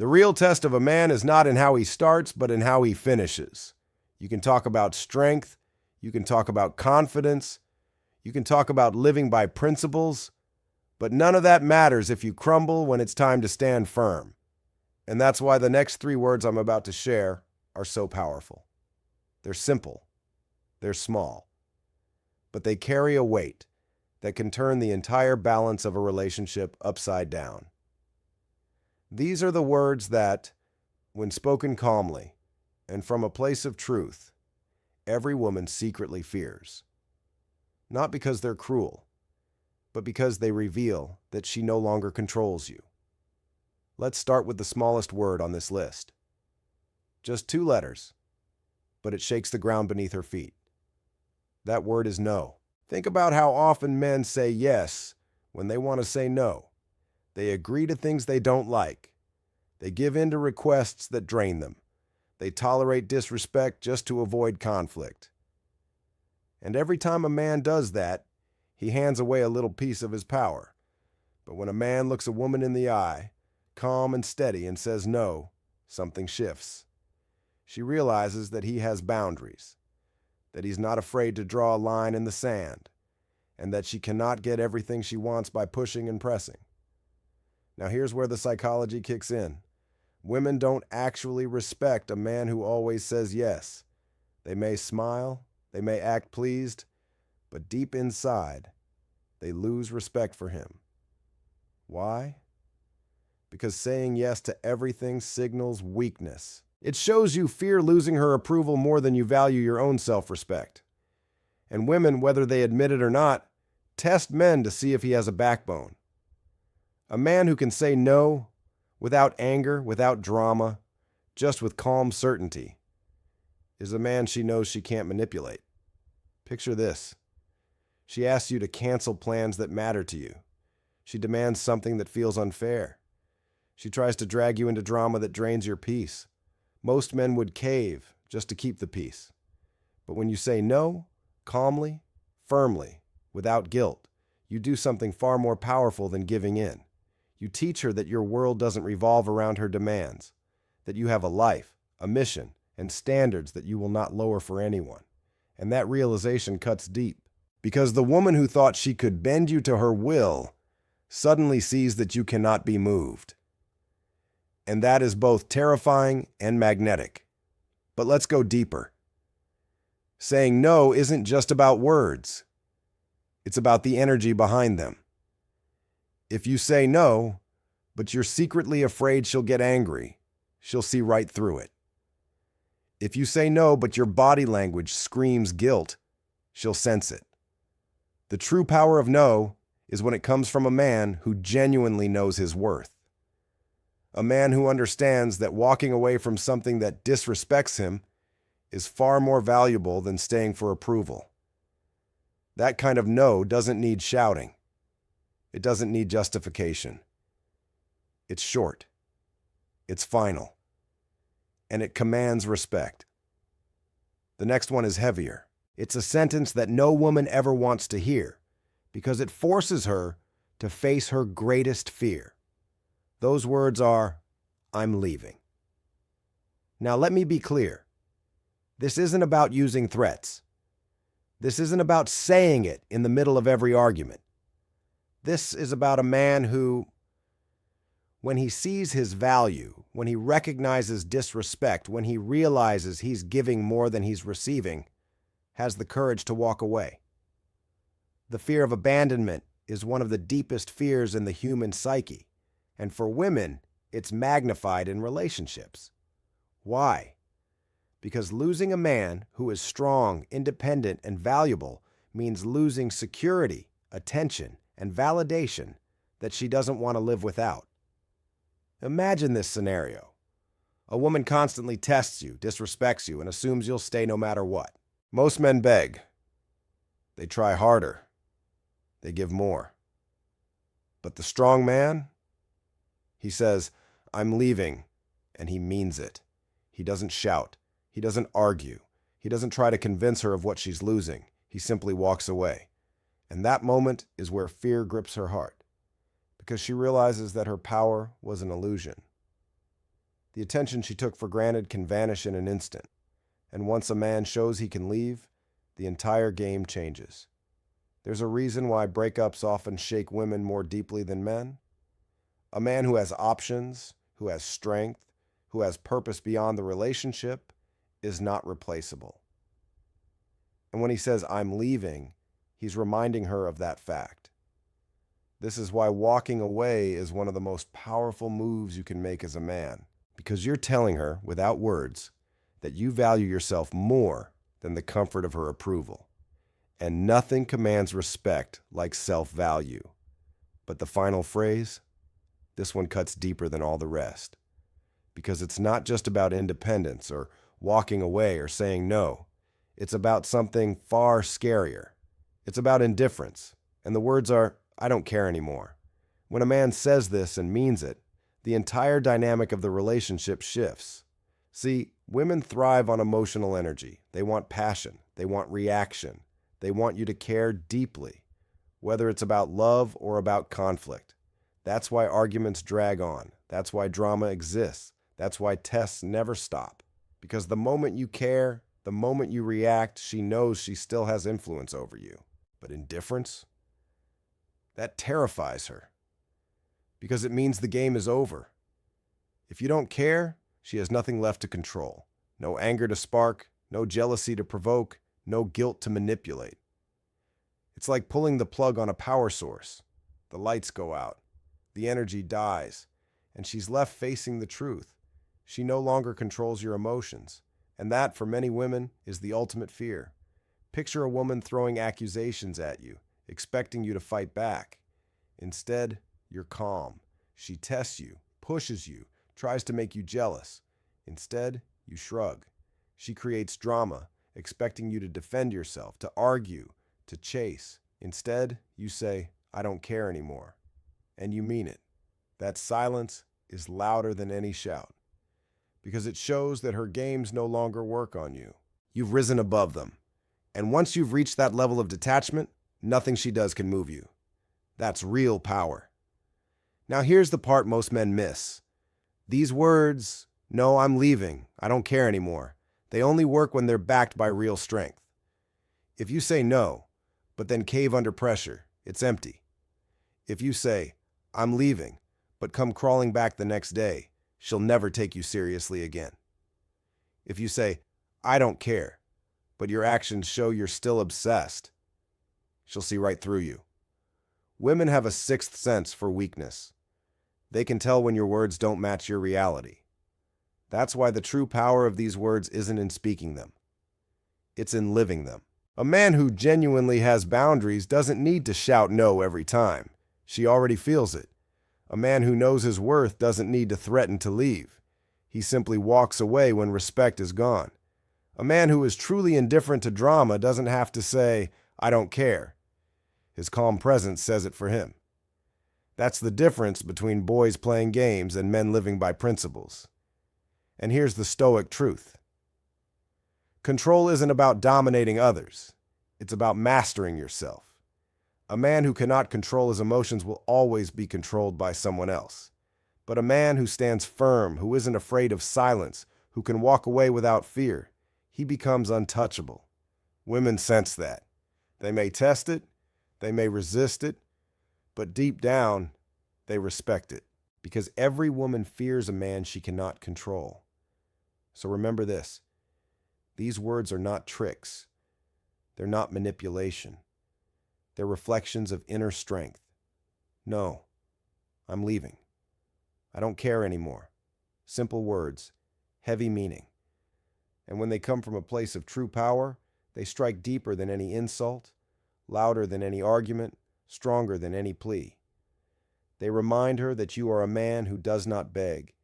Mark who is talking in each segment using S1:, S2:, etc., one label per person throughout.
S1: The real test of a man is not in how he starts, but in how he finishes. You can talk about strength, you can talk about confidence, you can talk about living by principles, but none of that matters if you crumble when it's time to stand firm. And that's why the next 3 words I'm about to share are so powerful. They're simple, they're small, but they carry a weight that can turn the entire balance of a relationship upside down. These are the words that, when spoken calmly and from a place of truth, every woman secretly fears. Not because they're cruel, but because they reveal that she no longer controls you. Let's start with the smallest word on this list. Just 2 letters, but it shakes the ground beneath her feet. That word is no. Think about how often men say yes when they want to say no. They agree to things they don't like. They give in to requests that drain them. They tolerate disrespect just to avoid conflict. And every time a man does that, he hands away a little piece of his power. But when a man looks a woman in the eye, calm and steady, and says no, something shifts. She realizes that he has boundaries, that he's not afraid to draw a line in the sand, and that she cannot get everything she wants by pushing and pressing. Now here's where the psychology kicks in. Women don't actually respect a man who always says yes. They may smile, they may act pleased, but deep inside, they lose respect for him. Why? Because saying yes to everything signals weakness. It shows you fear losing her approval more than you value your own self-respect. And women, whether they admit it or not, test men to see if he has a backbone. A man who can say no without anger, without drama, just with calm certainty, is a man she knows she can't manipulate. Picture this. She asks you to cancel plans that matter to you. She demands something that feels unfair. She tries to drag you into drama that drains your peace. Most men would cave just to keep the peace. But when you say no, calmly, firmly, without guilt, you do something far more powerful than giving in. You teach her that your world doesn't revolve around her demands, that you have a life, a mission, and standards that you will not lower for anyone. And that realization cuts deep, because the woman who thought she could bend you to her will suddenly sees that you cannot be moved. And that is both terrifying and magnetic. But let's go deeper. Saying no isn't just about words. It's about the energy behind them. If you say no, but you're secretly afraid she'll get angry, she'll see right through it. If you say no, but your body language screams guilt, she'll sense it. The true power of no is when it comes from a man who genuinely knows his worth. A man who understands that walking away from something that disrespects him is far more valuable than staying for approval. That kind of no doesn't need shouting. It doesn't need justification. It's short. It's final. And it commands respect. The next one is heavier. It's a sentence that no woman ever wants to hear because it forces her to face her greatest fear. Those words are, "I'm leaving." Now let me be clear. This isn't about using threats. This isn't about saying it in the middle of every argument. This is about a man who, when he sees his value, when he recognizes disrespect, when he realizes he's giving more than he's receiving, has the courage to walk away. The fear of abandonment is one of the deepest fears in the human psyche, and for women, it's magnified in relationships. Why? Because losing a man who is strong, independent, and valuable means losing security, attention, and validation that she doesn't want to live without. Imagine this scenario. A woman constantly tests you, disrespects you, and assumes you'll stay no matter what. Most men beg. They try harder. They give more. But the strong man, he says, "I'm leaving," and he means it. He doesn't shout. He doesn't argue. He doesn't try to convince her of what she's losing. He simply walks away. And that moment is where fear grips her heart, because she realizes that her power was an illusion. The attention she took for granted can vanish in an instant, and once a man shows he can leave, the entire game changes. There's a reason why breakups often shake women more deeply than men. A man who has options, who has strength, who has purpose beyond the relationship is not replaceable. And when he says, "I'm leaving," he's reminding her of that fact. This is why walking away is one of the most powerful moves you can make as a man, because you're telling her, without words, that you value yourself more than the comfort of her approval. And nothing commands respect like self-value. But the final phrase, this one cuts deeper than all the rest. Because it's not just about independence or walking away or saying no. It's about something far scarier. It's about indifference. And the words are, "I don't care anymore." When a man says this and means it, the entire dynamic of the relationship shifts. See, women thrive on emotional energy. They want passion. They want reaction. They want you to care deeply, whether it's about love or about conflict. That's why arguments drag on. That's why drama exists. That's why tests never stop. Because the moment you care, the moment you react, she knows she still has influence over you. But indifference? That terrifies her. Because it means the game is over. If you don't care, she has nothing left to control. No anger to spark, no jealousy to provoke, no guilt to manipulate. It's like pulling the plug on a power source. The lights go out, the energy dies, and she's left facing the truth. She no longer controls your emotions, and that, for many women, is the ultimate fear. Picture a woman throwing accusations at you, expecting you to fight back. Instead, you're calm. She tests you, pushes you, tries to make you jealous. Instead, you shrug. She creates drama, expecting you to defend yourself, to argue, to chase. Instead, you say, "I don't care anymore." And you mean it. That silence is louder than any shout, because it shows that her games no longer work on you. You've risen above them. And once you've reached that level of detachment, nothing she does can move you. That's real power. Now here's the part most men miss. These words, "No, I'm leaving, I don't care anymore," they only work when they're backed by real strength. If you say no, but then cave under pressure, it's empty. If you say, "I'm leaving," but come crawling back the next day, she'll never take you seriously again. If you say, "I don't care," but your actions show you're still obsessed, she'll see right through you. Women have a sixth sense for weakness. They can tell when your words don't match your reality. That's why the true power of these words isn't in speaking them. It's in living them. A man who genuinely has boundaries doesn't need to shout no every time. She already feels it. A man who knows his worth doesn't need to threaten to leave. He simply walks away when respect is gone. A man who is truly indifferent to drama doesn't have to say, "I don't care." His calm presence says it for him. That's the difference between boys playing games and men living by principles. And here's the Stoic truth. Control isn't about dominating others. It's about mastering yourself. A man who cannot control his emotions will always be controlled by someone else. But a man who stands firm, who isn't afraid of silence, who can walk away without fear, he becomes untouchable. Women sense that. They may test it, they may resist it, but deep down, they respect it. Because every woman fears a man she cannot control. So remember this. These words are not tricks. They're not manipulation. They're reflections of inner strength. No, I'm leaving. I don't care anymore. Simple words, heavy meaning. And when they come from a place of true power, they strike deeper than any insult, louder than any argument, stronger than any plea. They remind her that you are a man who does not beg,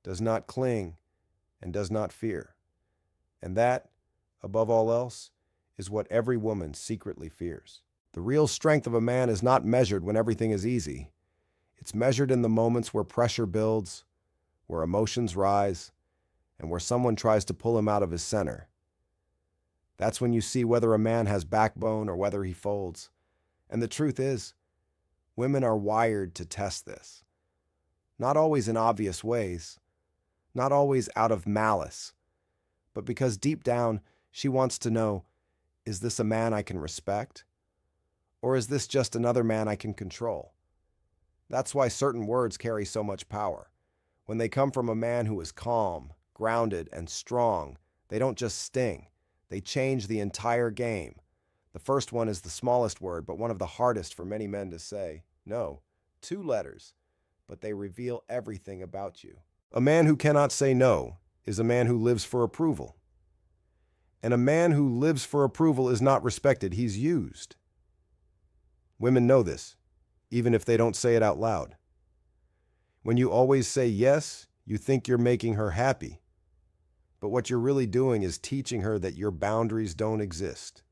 S1: does not cling, and does not fear. And that, above all else, is what every woman secretly fears. The real strength of a man is not measured when everything is easy. It's measured in the moments where pressure builds, where emotions rise, and where someone tries to pull him out of his center. That's when you see whether a man has backbone or whether he folds. And the truth is, women are wired to test this. Not always in obvious ways, not always out of malice, but because deep down she wants to know, is this a man I can respect? Or is this just another man I can control? That's why certain words carry so much power. When they come from a man who is calm, grounded, and strong, they don't just sting. They change the entire game. The first one is the smallest word, but one of the hardest for many men to say. No, 2 letters, but they reveal everything about you. A man who cannot say no is a man who lives for approval. And a man who lives for approval is not respected, he's used. Women know this, even if they don't say it out loud. When you always say yes, you think you're making her happy. But what you're really doing is teaching her that your boundaries don't exist.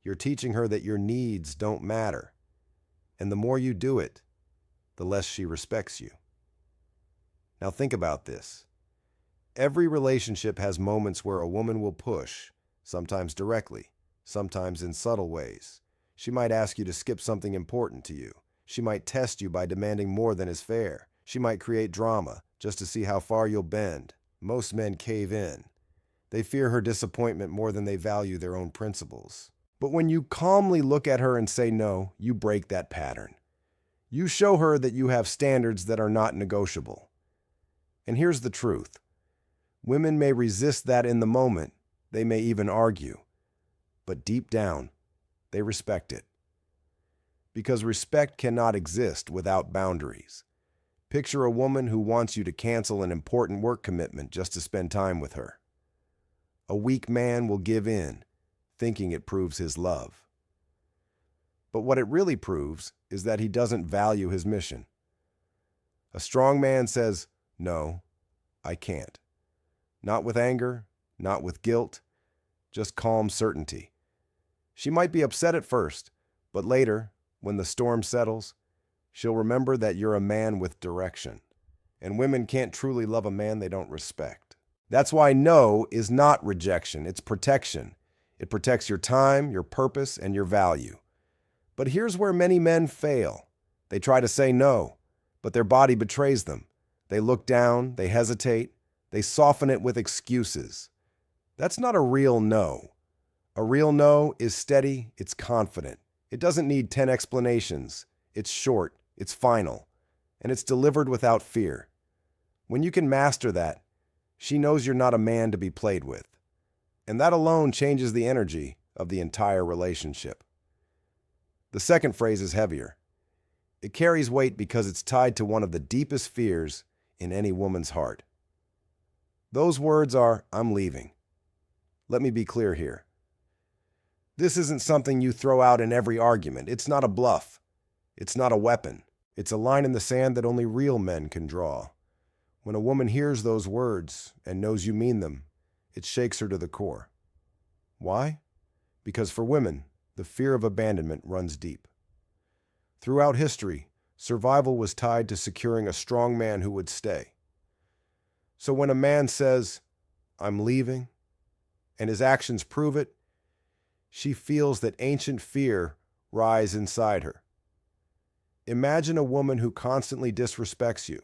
S1: You're teaching her that your needs don't matter. And the more you do it, the less she respects you. Now think about this. Every relationship has moments where a woman will push, sometimes directly, sometimes in subtle ways. She might ask you to skip something important to you. She might test you by demanding more than is fair. She might create drama just to see how far you'll bend. Most men cave in. They fear her disappointment more than they value their own principles. But when you calmly look at her and say no, you break that pattern. You show her that you have standards that are not negotiable. And here's the truth. Women may resist that in the moment. They may even argue. But deep down, they respect it. Because respect cannot exist without boundaries. Picture a woman who wants you to cancel an important work commitment just to spend time with her. A weak man will give in, thinking it proves his love. But what it really proves is that he doesn't value his mission. A strong man says, "No, I can't." Not with anger, not with guilt, just calm certainty. She might be upset at first, but later, when the storm settles, she'll remember that you're a man with direction. And women can't truly love a man they don't respect. That's why no is not rejection, it's protection. It protects your time, your purpose, and your value. But here's where many men fail. They try to say no, but their body betrays them. They look down, they hesitate, they soften it with excuses. That's not a real no. A real no is steady, it's confident. It doesn't need 10 explanations. It's short, it's final, and it's delivered without fear. When you can master that, she knows you're not a man to be played with. And that alone changes the energy of the entire relationship. The second phrase is heavier. It carries weight because it's tied to one of the deepest fears in any woman's heart. Those words are, "I'm leaving." Let me be clear here. This isn't something you throw out in every argument. It's not a bluff. It's not a weapon. It's a line in the sand that only real men can draw. When a woman hears those words and knows you mean them, it shakes her to the core. Why? Because for women, the fear of abandonment runs deep. Throughout history, survival was tied to securing a strong man who would stay. So when a man says, "I'm leaving," and his actions prove it, she feels that ancient fear rise inside her. Imagine a woman who constantly disrespects you,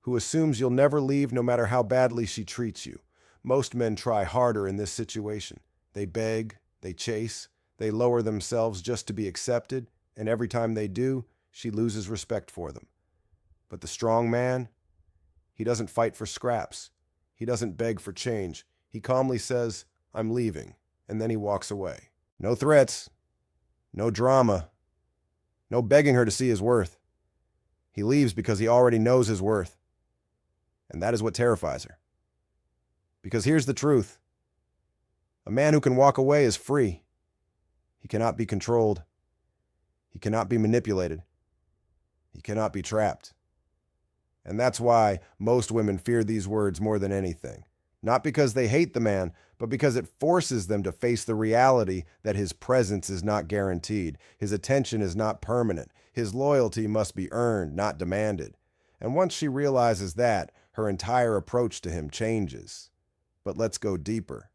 S1: who assumes you'll never leave no matter how badly she treats you. Most men try harder in this situation. They beg, they chase, they lower themselves just to be accepted, and every time they do, she loses respect for them. But the strong man, he doesn't fight for scraps. He doesn't beg for change. He calmly says, "I'm leaving," and then he walks away. No threats, no drama, no begging her to see his worth. He leaves because he already knows his worth. And that is what terrifies her. Because here's the truth. A man who can walk away is free. He cannot be controlled. He cannot be manipulated. He cannot be trapped. And that's why most women fear these words more than anything. Not because they hate the man, but because it forces them to face the reality that his presence is not guaranteed. His attention is not permanent. His loyalty must be earned, not demanded. And once she realizes that, her entire approach to him changes. But let's go deeper.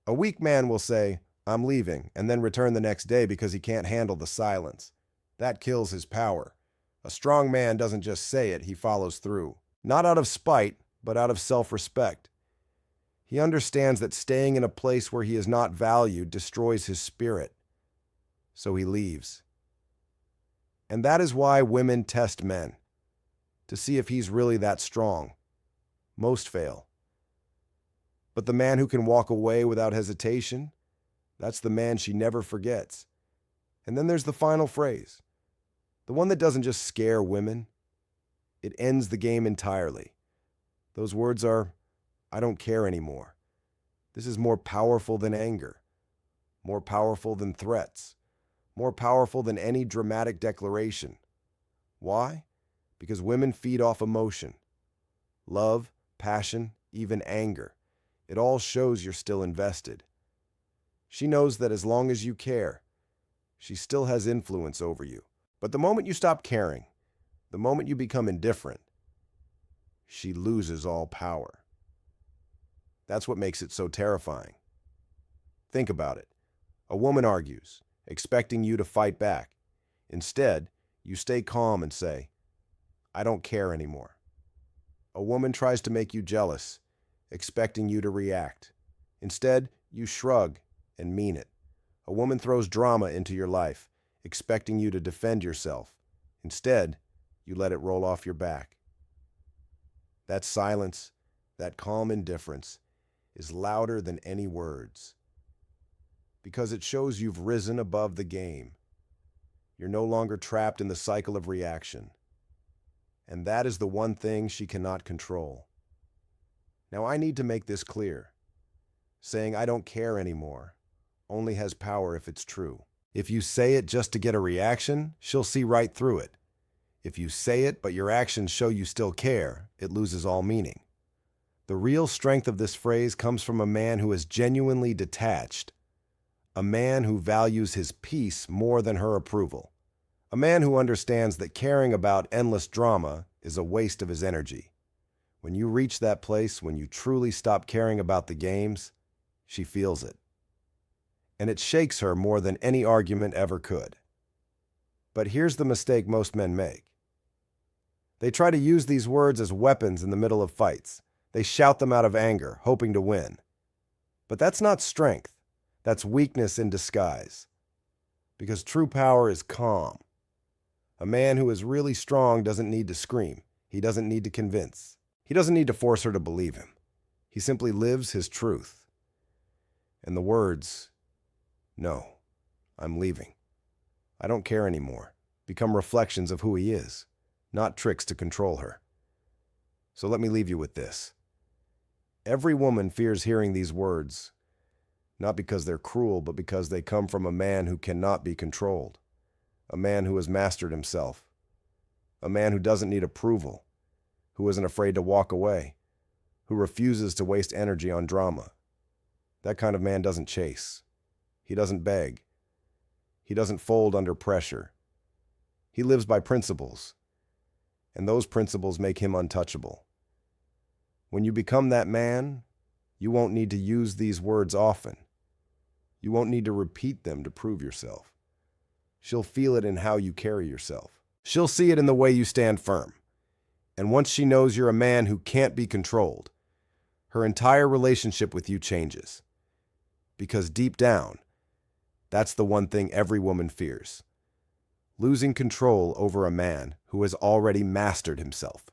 S1: A weak man will say, "I'm leaving," and then return the next day because he can't handle the silence. That kills his power. A strong man doesn't just say it, he follows through. Not out of spite, but out of self-respect. He understands that staying in a place where he is not valued destroys his spirit, so he leaves. And that is why women test men, to see if he's really that strong. Most fail. But the man who can walk away without hesitation, that's the man she never forgets. And then there's the final phrase, the one that doesn't just scare women, it ends the game entirely. Those words are, "I don't care anymore." This is more powerful than anger, more powerful than threats, more powerful than any dramatic declaration. Why? Because women feed off emotion. Love, passion, even anger. It all shows you're still invested. She knows that as long as you care, she still has influence over you. But the moment you stop caring, the moment you become indifferent, she loses all power. That's what makes it so terrifying. Think about it. A woman argues, expecting you to fight back. Instead, you stay calm and say, "I don't care anymore." A woman tries to make you jealous, expecting you to react. Instead, you shrug and mean it. A woman throws drama into your life, expecting you to defend yourself. Instead, you let it roll off your back. That silence, that calm indifference, is louder than any words. Because it shows you've risen above the game. You're no longer trapped in the cycle of reaction. And that is the one thing she cannot control. Now, I need to make this clear. Saying "I don't care anymore" only has power if it's true. If you say it just to get a reaction, she'll see right through it. If you say it, but your actions show you still care, it loses all meaning. The real strength of this phrase comes from a man who is genuinely detached, a man who values his peace more than her approval, a man who understands that caring about endless drama is a waste of his energy. When you reach that place, when you truly stop caring about the games, she feels it. And it shakes her more than any argument ever could. But here's the mistake most men make. They try to use these words as weapons in the middle of fights. They shout them out of anger, hoping to win. But that's not strength. That's weakness in disguise. Because true power is calm. A man who is really strong doesn't need to scream. He doesn't need to convince. He doesn't need to force her to believe him. He simply lives his truth. And the words, "No, I'm leaving. I don't care anymore," become reflections of who he is, not tricks to control her. So let me leave you with this. Every woman fears hearing these words, not because they're cruel, but because they come from a man who cannot be controlled, a man who has mastered himself, a man who doesn't need approval, who isn't afraid to walk away, who refuses to waste energy on drama. That kind of man doesn't chase. He doesn't beg. He doesn't fold under pressure. He lives by principles, and those principles make him untouchable. When you become that man, you won't need to use these words often. You won't need to repeat them to prove yourself. She'll feel it in how you carry yourself. She'll see it in the way you stand firm. And once she knows you're a man who can't be controlled, her entire relationship with you changes. Because deep down, that's the one thing every woman fears: losing control over a man who has already mastered himself.